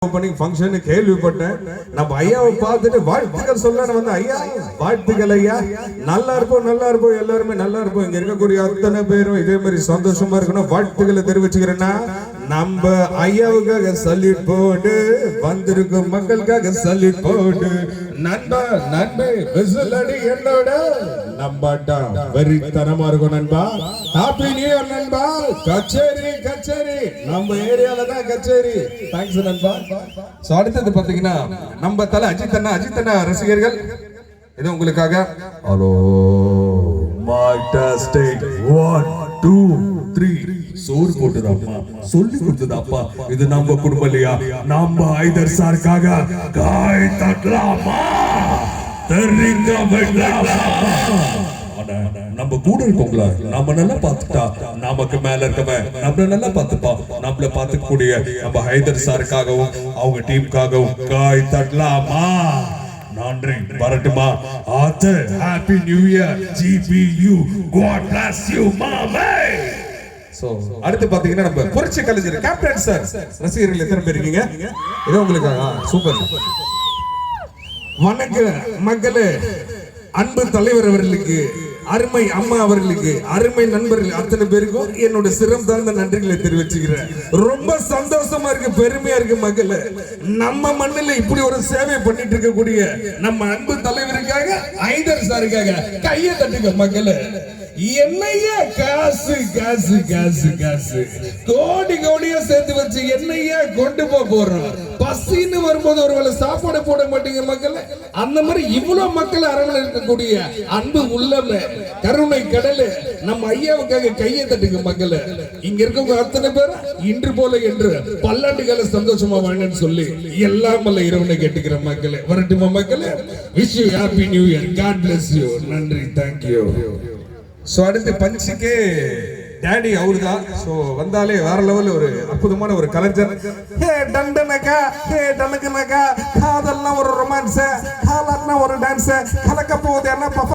Function கேள்விப்பட்டேன். நம்ம ஐயாவை பார்த்துட்டு வாழ்த்துக்கள் சொல்ல வந்து ஐயா வாழ்த்துக்கள் ஐயா, நல்லா இருப்போம் எல்லாருமே நல்லா இருப்போம். இங்க இருக்கக்கூடிய அத்தனை பேரும் இதே மாதிரி சந்தோஷமா இருக்கணும் வாழ்த்துக்களை தெரிவிச்சுக்கிறேன்னா நம்ம ஐயாவுக்காக சல்யூட் போட்டு வந்திருக்கும் மக்களுக்காக சல்யூட் போட்டு நண்பா நண்பே விசில் அடி என்னோட நம்பாட்டா வெறித்தனமா இருக்கும் நண்பா. ஹாப்பி நியூ இயர் நண்பா. கச்சேரி கச்சேரி நம்ம ஏரியால தான் கச்சேரி. தேங்க்ஸ் நண்பா. சோ அடுத்தது பாத்தீங்கன்னா நம்ம தல அஜித் அண்ணா ரசிகர்கள் இது உங்களுக்காக. ஹலோ மாய்டா ஸ்டேட் 1 2 3 சோறு போட்டுதாப்பா சொல்லி கொடுத்ததாப்பா. இது நம்ம குடும்பம் இல்லையா? நம்ம ஐதர் சார்க்காக காய் தட்டலாமா தெரிங்க வைக்கலாமா? நம்ம கூட இருக்கோங்களா நம்ம நல்லா பார்த்துட்டா நமக்கு மேல இருக்கவன் நம்மள நல்லா பார்த்துப்பா. நம்மள பார்த்துக்கூடிய நம்ம ஹைதர் சாருக்காகவும் அவங்க டீமுக்காகவும் காய் தட்டலாமா? நன்றி வரட்டுமா? ஆத்தர் ஹாப்பி நியூ இயர் ஜிபியூ காட் பிளஸ் யூ மாமே. சோ அடுத்து பாத்தீங்கன்னா நம்ம புரட்சி கலைஞர் கேப்டன் சார் ரசிகர்கள் எத்தனை பேர் இருக்கீங்க? இது உங்களுக்காக. சூப்பர். வணக்கம் மக்களே, அன்பு தலைவர் அவர்களுக்கு, அருமை அம்மா அவர்களுக்கு, அருமை நண்பர்கள் அத்தனை பேருக்கும் என்னோட சிரம் தாழ்ந்த நன்றிகளை தெரிவிச்சுக்கிறேன். ரொம்ப சந்தோஷமா இருக்கு, பெருமையா இருக்கு மக்களே. நம்ம மண்ணில் இப்படி ஒரு சேவை பண்ணிட்டு இருக்கக்கூடிய நம்ம அன்பு தலைவருக்காக ஐதர் சாருக்காக கையை தட்டுங்க மக்களே. என்னையா காசு காசு காசு காசு கோடி கோடியா சேர்த்து வச்சு என்னையா கொண்டு போறோம்? பசின்னு வரும்போது ஒருவேளை சாப்பாடு போட மாட்டீங்க மக்கள். அந்த மாதிரி இவ்வளவு மக்கள் அரவணையில் இருக்கக்கூடிய அன்பு உள்ளம் கருணை கடல் நம்ம ஐயாவுக்காக கையை தட்டுங்க மக்கள். இங்க இருக்கவங்க அத்தனை பேர் இன்று போல என்று பல்லாண்டு கால சந்தோஷமா வாங்கன்னு சொல்லி எல்லாம் வல்ல இறைவனை கேட்டுக்கிற மக்களே. வரட்டுமா மக்களே? Wish you happy new year. God bless you. நன்றி, தேங்க்யூ. சோ அடுத்து பஞ்சுக்கு டாடி அவருதான். சோ வந்தாலே வேற லெவல்ல ஒரு அற்புதமான ஒரு கலைஞர். ஹே டண்டனக்கா, ஹே டனக்கனக்கா, காதல்னா ஒரு ரொமான்ஸ், காலர்னா ஒரு டான்ஸ், கலக்க போகுது என்ன